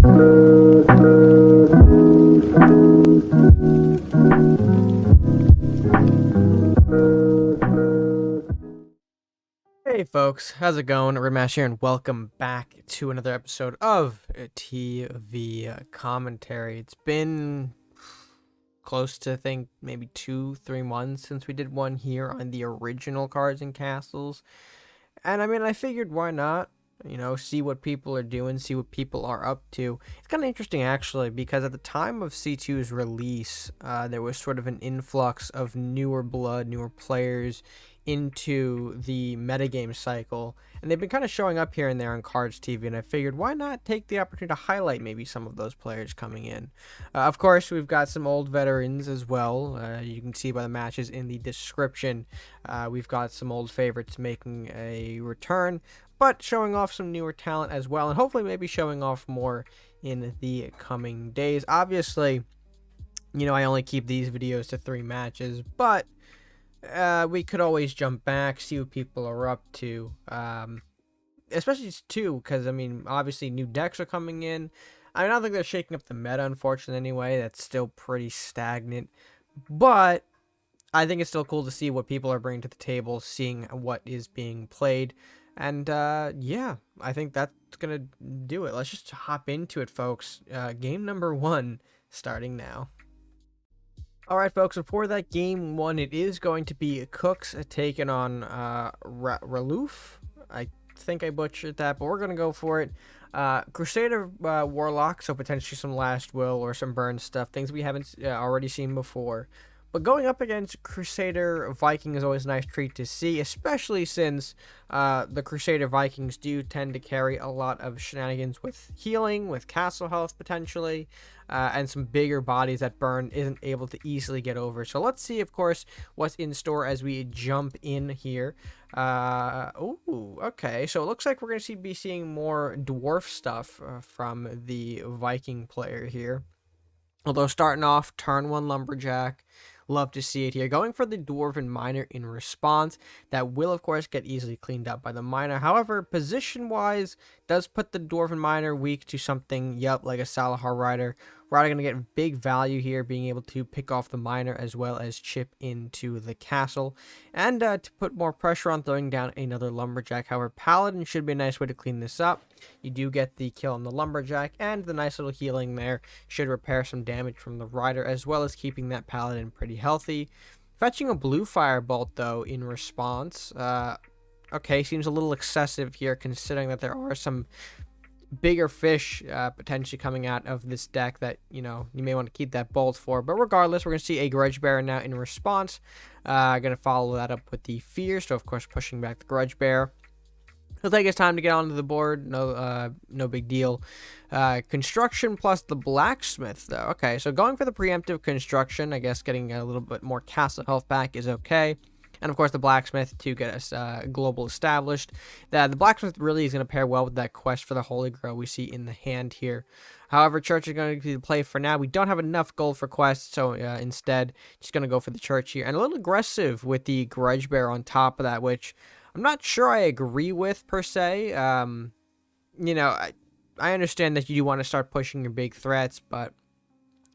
Hey folks, how's it going? RedMaster here, and welcome back to another episode of TV Commentary. It's been close to, I think, maybe 2-3 months since we did one here on the original Cards and Castles. And I mean, I figured why not? See what people are doing, see what people are up to. It's kind of interesting, actually, because at the time of C2's release, there was sort of an influx of newer blood, newer players into the metagame cycle, and they've been kind of showing up here and there on Cards TV, and I figured why not take the opportunity to highlight maybe some of those players coming in. Of course, we've got some old veterans as well. You can see by the matches in the description. We've got some old favorites making a return, but showing off some newer talent as well, and hopefully maybe showing off more in the coming days. Obviously, I only keep these videos to 3 matches, but we could always jump back, see what people are up to, especially too, because I mean, obviously new decks are coming in. I don't think they're shaking up the meta, unfortunately. Anyway, that's still pretty stagnant, but I think it's still cool to see what people are bringing to the table, seeing what is being played, and yeah, I think that's gonna do it. Let's just hop into it, folks. Game number 1 starting now. Alright, folks, so for that game 1, it is going to be Kooks taking on Ralluph. I think I butchered that, but we're going to go for it. Crusader Warlock, so potentially some Last Will or some Burn stuff, things we haven't already seen before. But going up against Crusader Viking is always a nice treat to see, especially since the Crusader Vikings do tend to carry a lot of shenanigans with healing, with castle health potentially, and some bigger bodies that Burn isn't able to easily get over. So let's see, of course, what's in store as we jump in here. Okay, so it looks like we're going to be seeing more dwarf stuff from the Viking player here. Although starting off, turn 1 Lumberjack. Love to see it here. Going for the Dwarven Miner in response. That will, of course, get easily cleaned up by the Miner. However, position-wise, does put the Dwarven Miner weak to something, like a Salahar Rider. Rider going to get big value here, being able to pick off the Miner as well as chip into the castle. And to put more pressure on throwing down another Lumberjack. However, Paladin should be a nice way to clean this up. You do get the kill on the Lumberjack, and the nice little healing there should repair some damage from the Rider, as well as keeping that Paladin pretty healthy. Fetching a blue Firebolt, though, in response. Okay, seems a little excessive here, considering that there are some bigger fish potentially coming out of this deck that, you may want to keep that bolt for. But regardless, we're going to see a Grudge Bearer now in response. Going to follow that up with the Fear, so of course pushing back the Grudge Bearer. He'll take his time to get onto the board. No big deal. Construction plus the Blacksmith, though. Okay, so going for the preemptive Construction, I guess getting a little bit more castle health back is okay. And, of course, the Blacksmith to get us global established. The Blacksmith really is going to pair well with that quest for the Holy Grail we see in the hand here. However, Church is going to be the play for now. We don't have enough gold for quests, so instead, just going to go for the Church here. And a little aggressive with the Grudge Bear on top of that, which I'm not sure I agree with, per se. I understand that you do want to start pushing your big threats, but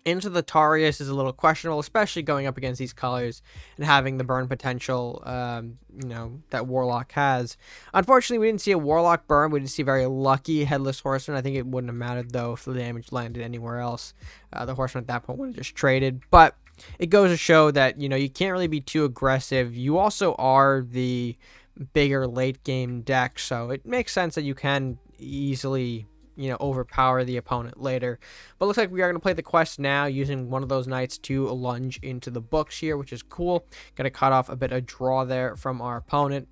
Into the Tarius is a little questionable, especially going up against these colors and having the burn potential, that Warlock has. Unfortunately, we didn't see a Warlock burn. We didn't see a very lucky Headless Horseman. I think it wouldn't have mattered, though, if the damage landed anywhere else. The Horseman at that point would have just traded. But it goes to show that, you can't really be too aggressive. You also are the bigger late-game deck, so it makes sense that you can easily overpower the opponent later. But looks like we are going to play the quest now using one of those knights to lunge into the books here, which is cool. Going to cut off a bit of draw there from our opponent.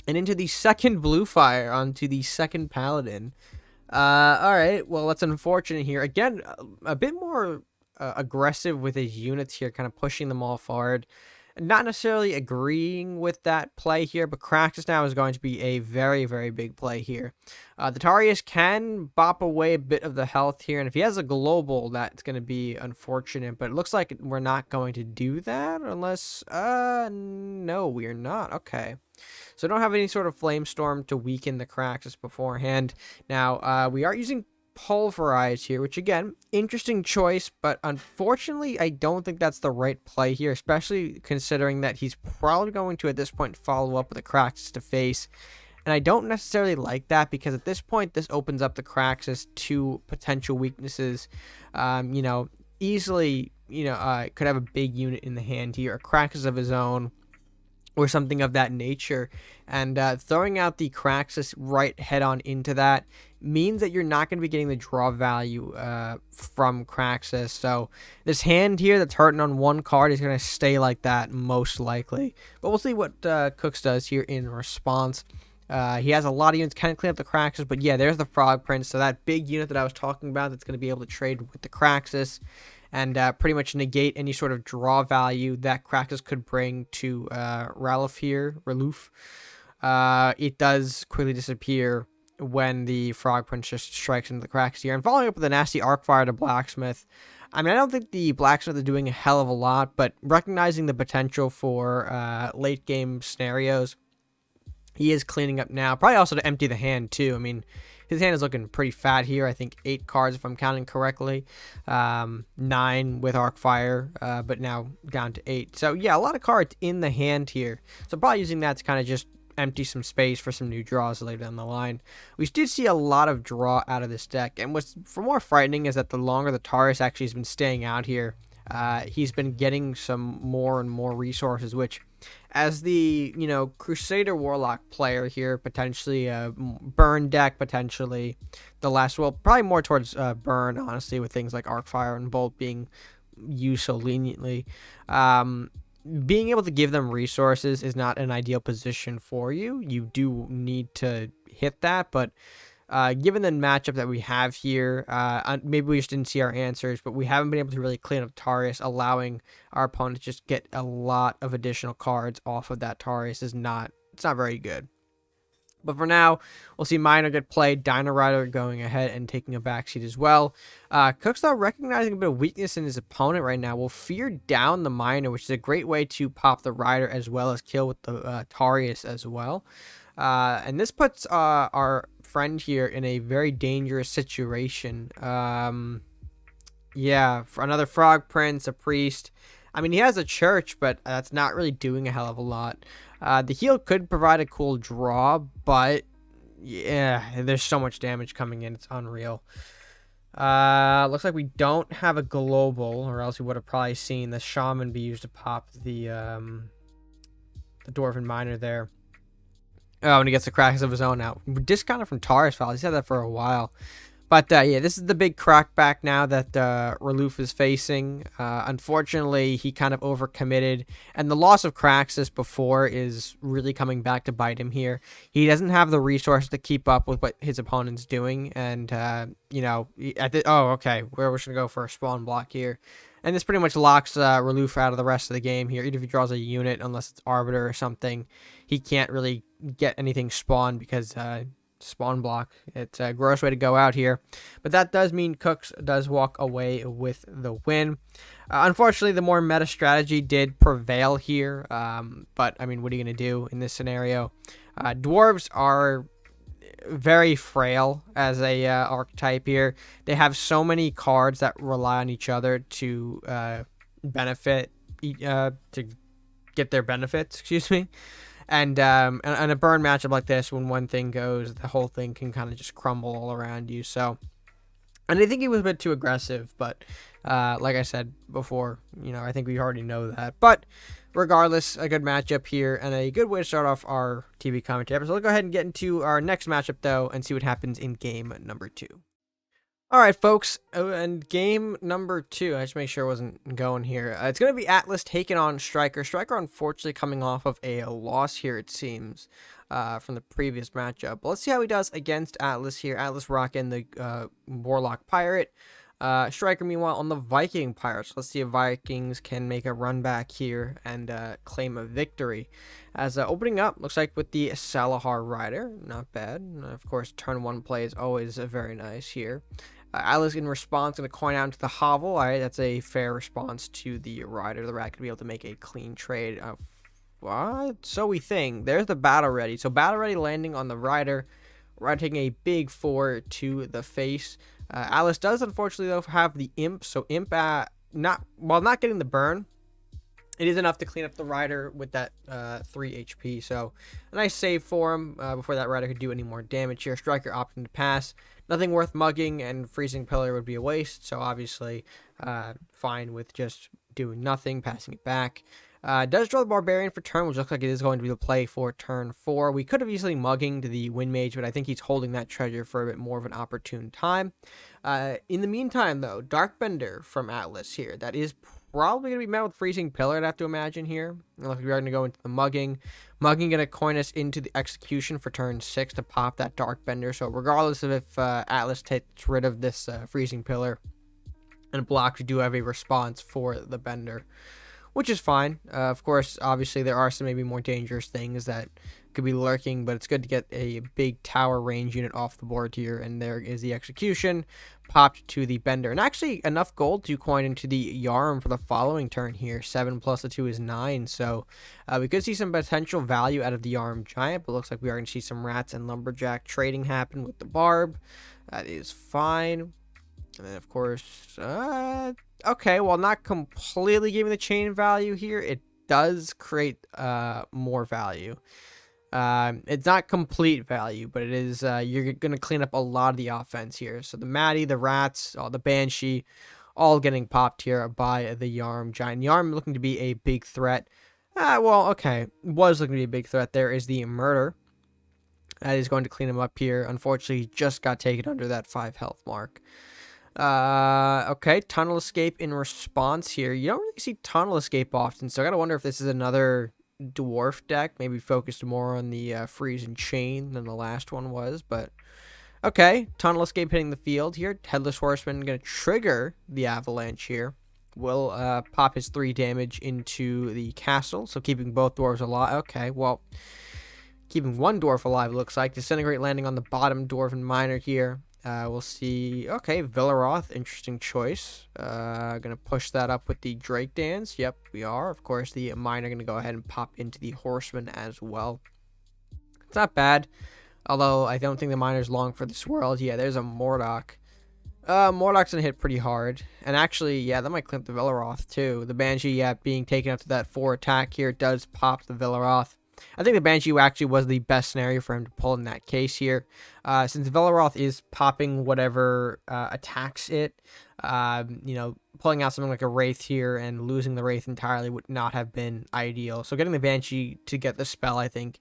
And into the second blue fire onto the second paladin. Alright, well, that's unfortunate here. Again, a bit more aggressive with his units here, kind of pushing them all forward. Not necessarily agreeing with that play here, but Craxus now is going to be a very, very big play here. The Tarius can bop away a bit of the health here, and if he has a global, that's going to be unfortunate, but it looks like we're not going to do that unless, no, we are not. Okay. So don't have any sort of Flame Storm to weaken the Craxus beforehand. Now, we are using Pulverize here, which again, interesting choice, but unfortunately, I don't think that's the right play here, especially considering that he's probably going to, at this point, follow up with a Kraxus to face. And I don't necessarily like that because at this point, this opens up the Kraxus to potential weaknesses. You know, easily, could have a big unit in the hand here, a Kraxus of his own, or something of that nature. And throwing out the Kraxus right head-on into that means that you're not going to be getting the draw value from Kraxus. So this hand here that's hurting on one card is going to stay like that most likely. But we'll see what Kooks does here in response. He has a lot of units, kind of clean up the Kraxus, but yeah, there's the Frog Prince. So that big unit that I was talking about that's going to be able to trade with the Kraxus and pretty much negate any sort of draw value that Kraxus could bring to Ralluph here, Ralluph. It does quickly disappear when the Frog Prince just strikes into the Kraxus here. And following up with a nasty Arcfire to Blacksmith. I mean, I don't think the Blacksmith is doing a hell of a lot, but recognizing the potential for late game scenarios, he is cleaning up now. Probably also to empty the hand, too. I mean, his hand is looking pretty fat here. I think 8 cards, if I'm counting correctly. 9 with Arcfire, but now down to 8. So, yeah, a lot of cards in the hand here. So, probably using that to kind of just empty some space for some new draws later down the line. We did see a lot of draw out of this deck. And what's more frightening is that the longer the Taurus actually has been staying out here, he's been getting some more and more resources, which, as the, Crusader Warlock player here, potentially a burn deck, potentially the last, well, probably more towards burn, honestly, with things like Arcfire and Bolt being used so leniently. Being able to give them resources is not an ideal position for you. You do need to hit that, but given the matchup that we have here, maybe we just didn't see our answers, but we haven't been able to really clean up Taurus, allowing our opponent to just get a lot of additional cards off of that Taurus it's not very good. But for now, we'll see Miner get played, Dino Rider going ahead and taking a backseat as well. Kooks, though, recognizing a bit of weakness in his opponent right now, will fear down the Miner, which is a great way to pop the Rider as well as kill with the Taurus as well. And this puts our friend here in a very dangerous situation. Yeah, for another Frog Prince, a Priest. I mean, he has a Church, but that's not really doing a hell of a lot. The heal could provide a cool draw, but yeah, there's so much damage coming in. It's unreal. Looks like we don't have a global, or else we would have probably seen the Shaman be used to pop the Dwarven Miner there. Oh, and he gets the Kraxus of his own out. Discounted from Taurus Files. He's had that for a while. But, yeah, this is the big crackback now that Ralluph is facing. Unfortunately, he kind of overcommitted. And the loss of Kraxus before is really coming back to bite him here. He doesn't have the resources to keep up with what his opponent's doing. And, oh, okay. We're just going to go for a spawn block here. And this pretty much locks Ralluph out of the rest of the game here. Even if he draws a unit, unless it's Arbiter or something, he can't really get anything spawned because spawn block. It's a gross way to go out here. But that does mean Kooks does walk away with the win. Unfortunately, the more meta strategy did prevail here. But, I mean, what are you going to do in this scenario? Dwarves are very frail as a archetype here. They have so many cards that rely on each other to benefit, to get their benefits, excuse me. And a burn matchup like this, when one thing goes, the whole thing can kind of just crumble all around you. So, and I think he was a bit too aggressive, but like I said before, I think we already know that. But regardless, a good matchup here and a good way to start off our TV commentary. So let's go ahead and get into our next matchup, though, and see what happens in game number 2. All right, folks, and game number 2, I just make sure it wasn't going here. It's going to be Atlas taking on Striker. Striker, unfortunately, coming off of a loss here, it seems, from the previous matchup. But let's see how he does against Atlas here. Atlas rocking the Warlock Pirate. Striker, meanwhile, on the Viking Pirates. Let's see if Vikings can make a run back here and claim a victory. As opening up, looks like with the Salahar Rider. Not bad. Of course, turn 1 play is always very nice here. Atlas, in response, going to coin out into the Hovel. All right, that's a fair response to the Rider. The Rat could be able to make a clean trade. What? So we think. There's the Battle Ready. So Battle Ready landing on the Rider Rat taking a big 4 to the face. Atlas does unfortunately though have the imp, so imp not getting the burn, it is enough to clean up the rider with that 3 HP. So a nice save for him before that rider could do any more damage here. Striker opting to pass. Nothing worth mugging, and freezing pillar would be a waste. So obviously fine with just doing nothing, passing it back. Does draw the Barbarian for turn, which looks like it is going to be the play for turn 4. We could have easily mugging to the Wind Mage, but I think he's holding that treasure for a bit more of an opportune time. In the meantime, though, Darkbender from Atlas here. That is probably going to be met with Freezing Pillar, I'd have to imagine here. Unless we are going to go into the mugging. Mugging going to coin us into the execution for turn 6 to pop that Darkbender. So regardless of if Atlas takes rid of this Freezing Pillar and blocks, we do have a response for the Bender, which is fine. Of course, obviously, there are some maybe more dangerous things that could be lurking, but it's good to get a big tower range unit off the board here, and there is the execution, popped to the Bender. And actually, enough gold to coin into the Yarm for the following turn here. 7 plus the 2 is 9, so we could see some potential value out of the Yarm Giant, but looks like we are going to see some Rats and Lumberjack trading happen with the Barb. That is fine. And then, of course, okay, while not completely giving the chain value here, it does create more value. It's not complete value, but it is, you're going to clean up a lot of the offense here. So the Maddie, the Rats, the Banshee, all getting popped here by the Yarm Giant. Yarm looking to be a big threat. Well, okay, was looking to be a big threat. There is the Murder. That is going to clean him up here. Unfortunately, he just got taken under that 5 health mark. Okay, Tunnel Escape in response here. You don't really see Tunnel Escape often, so I gotta wonder if this is another dwarf deck, maybe focused more on the freeze and chain than the last one was, but okay, Tunnel Escape hitting the field here. Headless Horseman gonna trigger the avalanche here. Will pop his 3 damage into the castle, so keeping both dwarves alive. Okay, well, keeping one dwarf alive, looks like. Disintegrate landing on the bottom dwarven miner here. We'll see. Okay, Villaroth, interesting choice. Gonna push that up with the Drake Dance. Yep, we are. Of course, the miner gonna go ahead and pop into the Horseman as well. It's not bad, although I don't think the miner's long for this world. Yeah, there's a Mordok. Mordok's gonna hit pretty hard. And actually, yeah, that might clip the Villaroth too. The Banshee, yeah, being taken up to that 4 attack here does pop the Villaroth. I think the Banshee actually was the best scenario for him to pull in that case here. Since Villaroth is popping whatever attacks it, you know, pulling out something like a Wraith here and losing the Wraith entirely would not have been ideal. So getting the Banshee to get the spell, I think,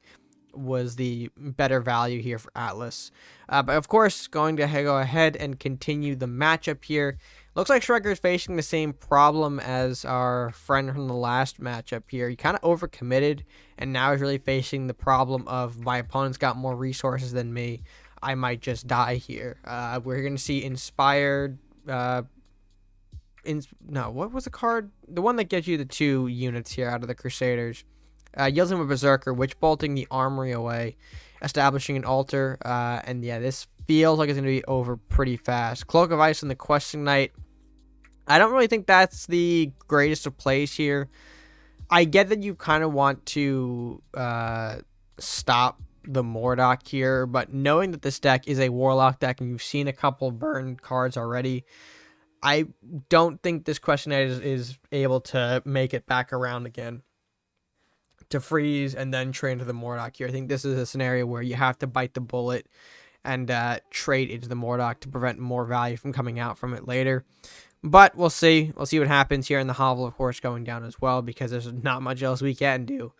was the better value here for Atlas. But of course, going to go ahead and continue the matchup here. Looks like Striker is facing the same problem as our friend from the last matchup here. He kind of overcommitted, and now is really facing the problem of my opponent's got more resources than me. I might just die here. We're going to see Inspired. No, what was the card? The one that gets you the 2 units here out of the Crusaders. Yields him a Berserker, Witch Bolting the Armory away, establishing an altar. And yeah, this feels like it's going to be over pretty fast. Cloak of Ice and the Questing Knight. I don't really think that's the greatest of plays here. I get that you kind of want to stop the Mordok here, but knowing that this deck is a Warlock deck and you've seen a couple burn cards already, I don't think this Questing Knight is able to make it back around again to freeze and then train to the Mordok here. I think this is a scenario where you have to bite the bullet and trade into the Mordok to prevent more value from coming out from it later. But we'll see. We'll see what happens here in the Hovel, of course, going down as well, because there's not much else we can do.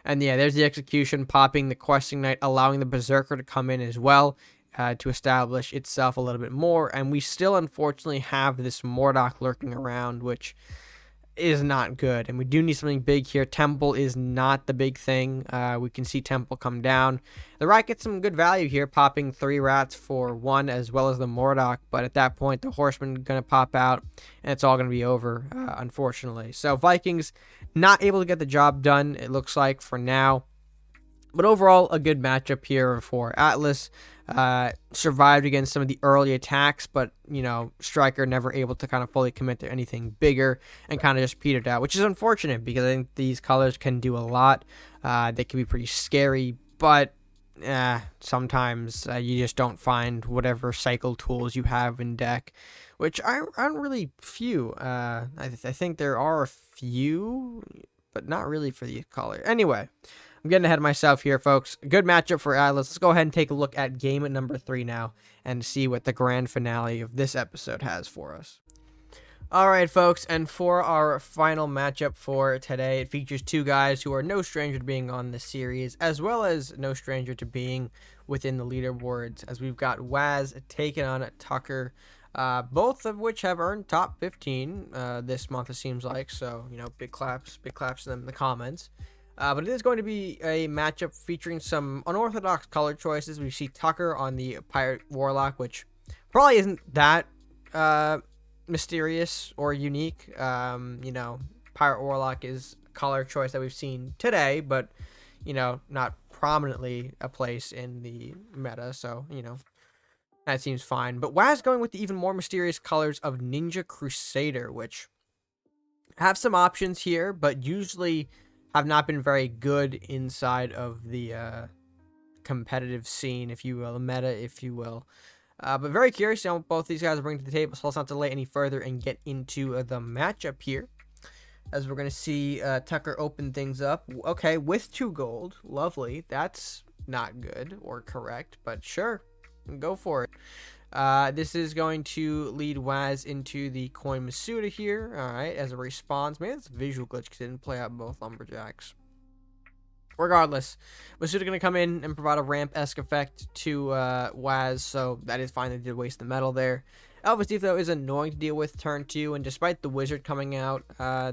And yeah, there's the execution, popping the Questing Knight, allowing the Berserker to come in as well to establish itself a little bit more. And we still, unfortunately, have this Mordok lurking around, which is not good, and we do need something big here. Temple is not the big thing. We can see Temple come down. The Rat gets some good value here, popping 3 Rats for 1 as well as the Mordok, but at that point the Horseman gonna pop out and it's all gonna be over, unfortunately. So Vikings not able to get the job done, it looks like, for now. But overall, a good matchup here for Atlas. Survived against some of the early attacks, but, you know, Striker never able to kind of fully commit to anything bigger and kind of just petered out, which is unfortunate because I think these colors can do a lot. They can be pretty scary, but sometimes you just don't find whatever cycle tools you have in deck, which aren't really few. I think there are a few, but not really for the color. Anyway, I'm getting ahead of myself here, folks. Good matchup for Atlas. Let's go ahead and take a look at game number 3 now and see what the grand finale of this episode has for us. Alright, folks, and for our final matchup for today, it features two guys who are no stranger to being on the series, as well as no stranger to being within the leaderboards, as we've got Wazz taking on Tucker, both of which have earned top 15 this month, it seems like, so, you know, big claps to them in the comments. But it is going to be a matchup featuring some unorthodox color choices. We see Tucker on the Pirate Warlock, which probably isn't that mysterious or unique. You know, Pirate Warlock is a color choice that we've seen today, but, you know, not prominently a place in the meta, so, you know, that seems fine. But Wazz going with the even more mysterious colors of Ninja Crusader, which have some options here, but usually have not been very good inside of the competitive scene, if you will, the meta, if you will. But very curious on what both these guys are bringing to the table, so let's not delay any further and get into the matchup here. As we're going to see Tucker open things up. Okay, with 2 gold. Lovely. That's not good or correct, but sure. Go for it. This is going to lead Wazz into the coin Masuda here. Alright, as a response. Maybe it's a visual glitch because it didn't play out both lumberjacks. Regardless, Masuda going to come in and provide a ramp-esque effect to Wazz, so that is fine. They did waste the metal there. Elvis Thief, though, is annoying to deal with turn 2, and despite the wizard coming out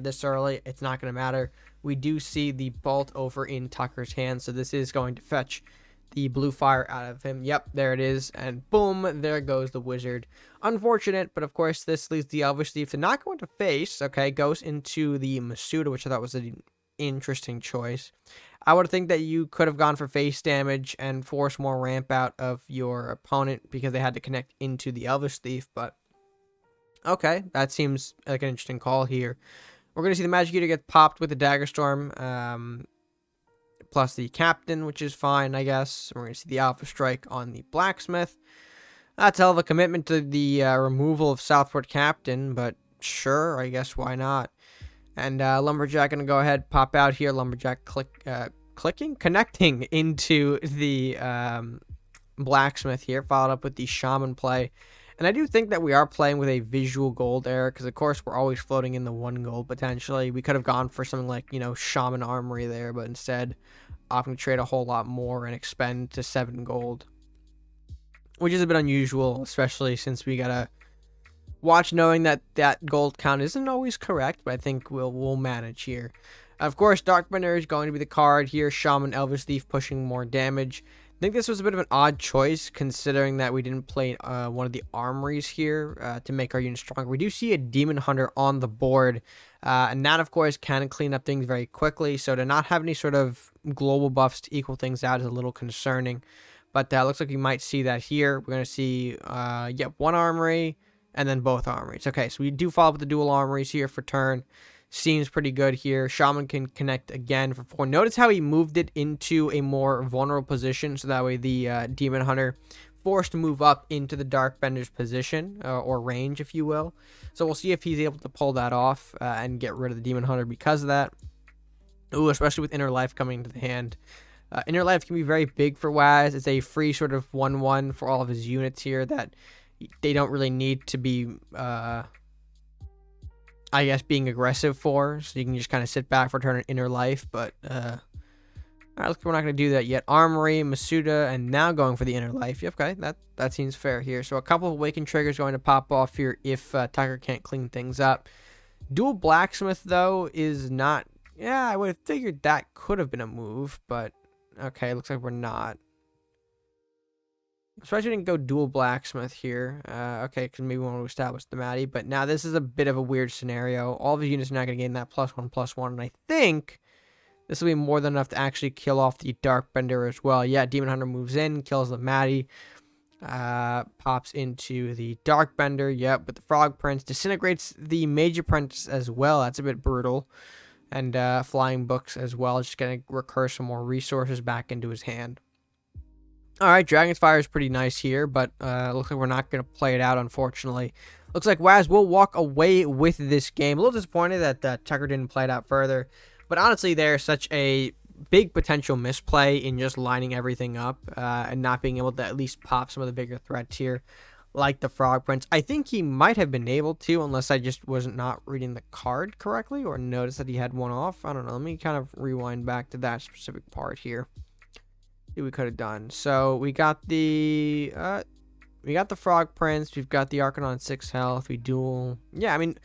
this early, it's not going to matter. We do see the bolt over in Tucker's hand, so this is going to fetch the blue fire out of him. Yep, there it is, and boom, there goes the wizard. Unfortunate, but of course, this leads the Elvis Thief to not go into face, okay, goes into the Masuda, which I thought was an interesting choice. I would think that you could have gone for face damage and forced more ramp out of your opponent because they had to connect into the Elvis Thief, but okay, that seems like an interesting call here. We're going to see the Magic Eater get popped with the Dagger Storm, plus the Captain, which is fine, I guess. We're going to see the Alpha Strike on the Blacksmith. That's a hell of a commitment to the removal of Southport Captain, but sure, I guess why not? And Lumberjack going to go ahead, pop out here. Lumberjack connecting into the Blacksmith here, followed up with the Shaman play. And I do think that we are playing with a visual gold error, because of course we're always floating in the 1 gold potentially. We could have gone for something like, you know, Shaman Armory there, but instead opting to trade a whole lot more and expend to 7 gold. Which is a bit unusual, especially since we gotta watch knowing that that gold count isn't always correct, but I think we'll manage here. Of course, Darkbender is going to be the card here. Shaman, Elvis Thief pushing more damage. I think this was a bit of an odd choice, considering that we didn't play one of the armories here to make our unit stronger. We do see a Demon Hunter on the board, and that, of course, can clean up things very quickly. So to not have any sort of global buffs to equal things out is a little concerning. But looks like we might see that here. We're going to see, yep, 1 armory and then both armories. Okay, so we do follow up with the dual armories here for turn. Seems pretty good here. Shaman can connect again for 4. Notice how he moved it into a more vulnerable position, so that way the Demon Hunter forced to move up into the Darkbender's position, or range, if you will. So we'll see if he's able to pull that off and get rid of the Demon Hunter because of that. Ooh, especially with Inner Life coming into the hand. Inner Life can be very big for Wazz. It's a free sort of 1/1 for all of his units here that they don't really need to be, I guess, being aggressive for. So you can just kind of sit back for turn an Inner Life. But, alright, we're not going to do that yet. Armory, Masuda, and now going for the Inner Life. Okay, that seems fair here. So a couple of Awaken triggers going to pop off here if Tucker can't clean things up. Dual Blacksmith, though, is not... Yeah, I would have figured that could have been a move, but... Okay, looks like we're not. I'm surprised we didn't go dual Blacksmith here. Okay, because maybe we want to establish the Matty. But now this is a bit of a weird scenario. All of the units are not going to gain that +1/+1. And I think this will be more than enough to actually kill off the Darkbender as well. Yeah, Demon Hunter moves in, kills the Matty. Pops into the Darkbender. Yep, with the Frog Prince. Disintegrates the Mage Apprentice as well. That's a bit brutal. And Flying Books as well. Just going to recur some more resources back into his hand. All right, Dragon's Fire is pretty nice here, but looks like we're not going to play it out, unfortunately. Looks like Wazz will walk away with this game. A little disappointed that Tucker didn't play it out further, but honestly, there's such a big potential misplay in just lining everything up and not being able to at least pop some of the bigger threats here, like the Frog Prince. I think he might have been able to, unless I just wasn't not reading the card correctly or noticed that he had one off. I don't know. Let me kind of rewind back to that specific part here. We could have done. So we got the Frog Prince. We've got the Arcanon 6 health. We duel. Yeah, I mean,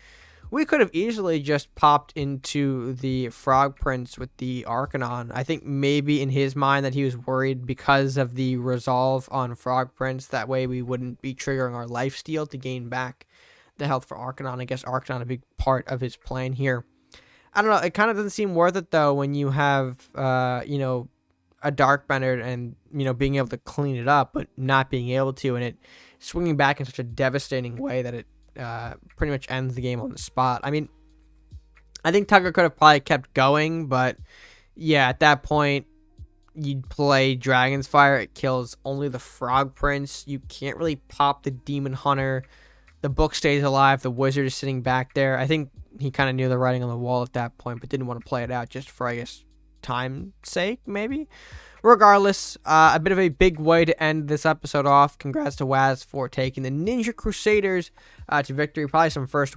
we could have easily just popped into the Frog Prince with the Arcanon. I think maybe in his mind that he was worried because of the resolve on Frog Prince. That way we wouldn't be triggering our lifesteal to gain back the health for Arcanon. I guess Arcanon a big part of his plan here. I don't know. It kind of doesn't seem worth it though when you have a Dark Bender and being able to clean it up, but not being able to, and it swinging back in such a devastating way that it pretty much ends the game on the spot. I mean, I think Tucker could have probably kept going, but yeah, at that point, you'd play Dragon's Fire. It kills only the Frog Prince. You can't really pop the Demon Hunter. The book stays alive. The Wizard is sitting back there. I think he kind of knew the writing on the wall at that point, but didn't want to play it out just for, I guess, time's sake, maybe. Regardless, a bit of a big way to end this episode off. Congrats to Wazz for taking the Ninja Crusaders to victory. Probably some first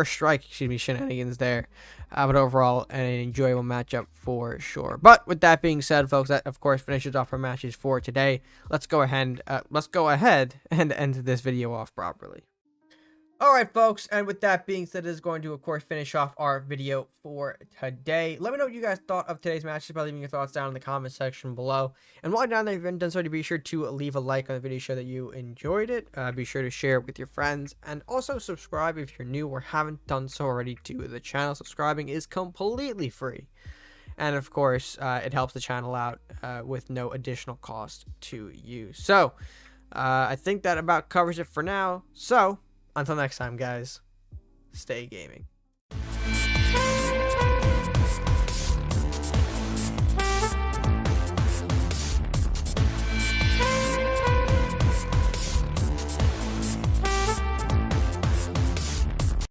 strike, shenanigans there. But overall, an enjoyable matchup for sure. But with that being said, folks, that of course finishes off our matches for today. Let's go ahead and end this video off properly. Alright folks, and with that being said, this is going to of course finish off our video for today. Let me know what you guys thought of today's matches by leaving your thoughts down in the comment section below. And while you're down there, if you haven't done so, be sure to leave a like on the video, show that you enjoyed it. Be sure to share it with your friends, and also subscribe if you're new or haven't done so already to the channel. Subscribing is completely free. And of course, it helps the channel out with no additional cost to you. So, I think that about covers it for now. So, until next time, guys, stay gaming.